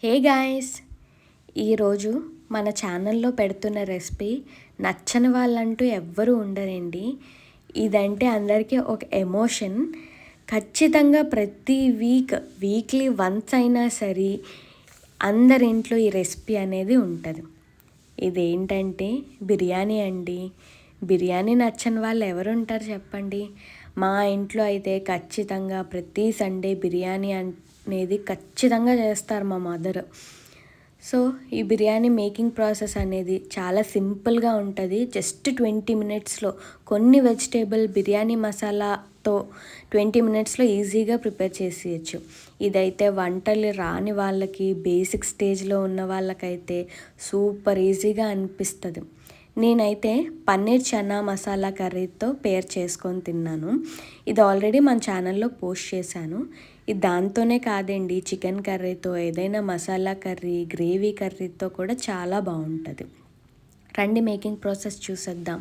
Hey guys, ఈరోజు మన ఛానల్లో పెడుతున్న రెసిపీ నచ్చని వాళ్ళంటూ ఎవ్వరూ ఉండరండి. ఇదంటే అందరికీ ఒక ఎమోషన్. ఖచ్చితంగా ప్రతి వీక్లీ వన్స్ అయినా సరే అందరి ఇంట్లో ఈ రెసిపీ అనేది ఉంటుంది. ఇదేంటంటే బిర్యానీ అండి. బిర్యానీ నచ్చని వాళ్ళు ఎవరు ఉంటారు చెప్పండి. మా ఇంట్లో అయితే ఖచ్చితంగా ప్రతి సండే బిర్యానీ అనేది ఖచ్చితంగా చేస్తారు మా మదర్. సో ఈ బిర్యానీ మేకింగ్ ప్రాసెస్ అనేది చాలా సింపుల్గా ఉంటుంది. జస్ట్ 20 మినిట్స్లో కొన్ని వెజిటేబుల్ బిర్యానీ మసాలాతో 20 మినిట్స్లో ఈజీగా ప్రిపేర్ చేసేయచ్చు. ఇదైతే వంటలు రాని వాళ్ళకి, బేసిక్ స్టేజ్లో ఉన్న వాళ్ళకైతే సూపర్ ఈజీగా అనిపిస్తుంది. నేనైతే పన్నీర్ చనా మసాలా కర్రీతో పేర్ చేసుకొని తిన్నాను. ఇది ఆల్రెడీ మన ఛానల్లో పోస్ట్ చేశాను. ఇది దాంతోనే కాదండి, చికెన్ కర్రీతో, ఏదైనా మసాలా కర్రీ, గ్రేవీ కర్రీతో కూడా చాలా బాగుంటుంది. రండి మేకింగ్ ప్రాసెస్ చూసేద్దాం.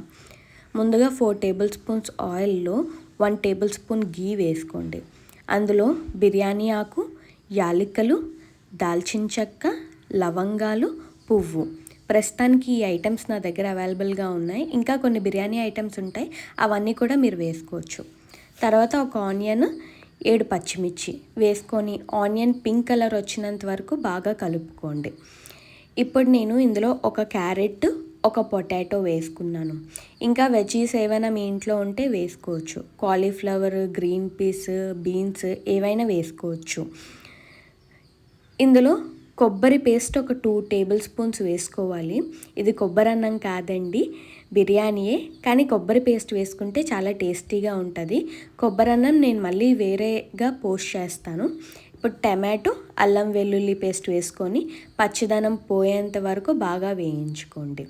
ముందుగా 4 టేబుల్ స్పూన్స్ ఆయిల్లో 1 టేబుల్ స్పూన్ గీ వేసుకోండి. అందులో బిర్యానీ ఆకు, యాలకులు, దాల్చిన చెక్క, లవంగాలు, పువ్వు. ప్రస్తుతానికి ఈ ఐటమ్స్ నా దగ్గర అవైలబుల్గా ఉన్నాయి. ఇంకా కొన్ని బిర్యానీ ఐటమ్స్ ఉంటాయి, అవన్నీ కూడా మీరు వేసుకోవచ్చు. తర్వాత ఒక ఆనియన్, 7 పచ్చిమిర్చి వేసుకొని ఆనియన్ పింక్ కలర్ వచ్చినంత వరకు బాగా కలుపుకోండి. ఇప్పుడు నేను ఇందులో ఒక క్యారెట్, ఒక పొటాటో వేసుకున్నాను. ఇంకా వెజీస్ ఏవైనా మీ ఇంట్లో ఉంటే వేసుకోవచ్చు. కాలీఫ్లవర్, గ్రీన్ పీస్, బీన్స్ ఏవైనా వేసుకోవచ్చు. ఇందులో కొబ్బరి పేస్ట్ ఒక 2 టేబుల్ స్పూన్స్ వేసుకోవాలి. ఇది కొబ్బరి అన్నం కాదండి, బిర్యానీయే, కానీ కొబ్బరి పేస్ట్ వేసుకుంటే చాలా టేస్టీగా ఉంటుంది. కొబ్బరి అన్నం నేను మళ్ళీ వేరేగా పోస్ట్ చేస్తాను. ఇప్పుడు టమాటో, అల్లం వెల్లుల్లి పేస్ట్ వేసుకొని పచ్చిదనం పోయేంత వరకు బాగా వేయించుకోండి.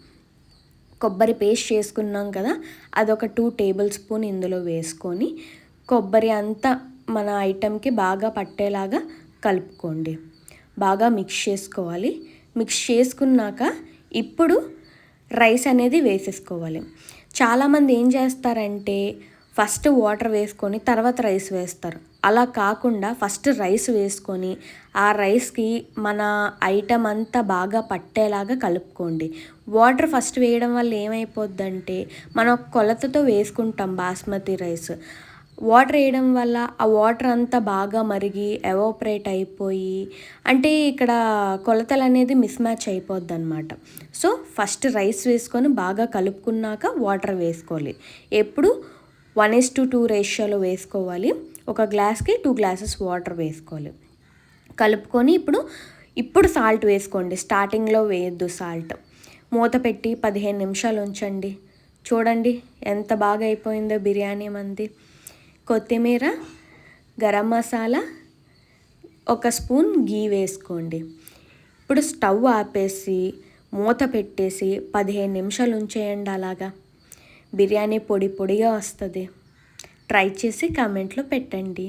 కొబ్బరి పేస్ట్ చేసుకున్నాం కదా, అదొక 2 టేబుల్ స్పూన్ ఇందులో వేసుకొని కొబ్బరి అంతా మన ఐటెంకి బాగా పట్టేలాగా కలుపుకోండి. బాగా మిక్స్ చేసుకోవాలి. మిక్స్ చేసుకున్నాక ఇప్పుడు రైస్ అనేది వేసేసుకోవాలి. చాలామంది ఏం చేస్తారంటే ఫస్ట్ వాటర్ వేసుకొని తర్వాత రైస్ వేస్తారు. అలా కాకుండా ఫస్ట్ రైస్ వేసుకొని ఆ రైస్కి మన ఐటమ్ అంతా బాగా పట్టేలాగా కలుపుకోండి. వాటర్ ఫస్ట్ వేయడం వల్ల ఏమైపోద్దంటే మనం కొలతతో వేసుకుంటాం బాస్మతి రైస్. వాటర్ వేయడం వల్ల ఆ వాటర్ అంతా బాగా మరిగి ఎవాపరేట్ అయిపోయి, అంటే ఇక్కడ కొలతలు అనేది మిస్ మ్యాచ్ అయిపోద్ది అనమాట. సో ఫస్ట్ రైస్ వేసుకొని బాగా కలుపుకున్నాక వాటర్ వేసుకోవాలి. ఎప్పుడు 1:2 రేషియోలో వేసుకోవాలి. ఒక గ్లాస్కి 2 గ్లాసెస్ వాటర్ వేసుకోవాలి. కలుపుకొని ఇప్పుడు సాల్ట్ వేసుకోండి. స్టార్టింగ్లో వేయద్దు సాల్ట్. మూత పెట్టి 15 నిమిషాలు ఉంచండి. చూడండి ఎంత బాగా అయిపోయిందో బిర్యానీ మంది. కొత్తిమీర, గరం మసాలా, ఒక స్పూన్ గీ వేసుకోండి. ఇప్పుడు స్టవ్ ఆపేసి మూత పెట్టేసి 15 నిమిషాలు ఉంచేయండి. అలాగా బిర్యానీ పొడి పొడిగా వస్తుంది. ట్రై చేసి కామెంట్లో పెట్టండి.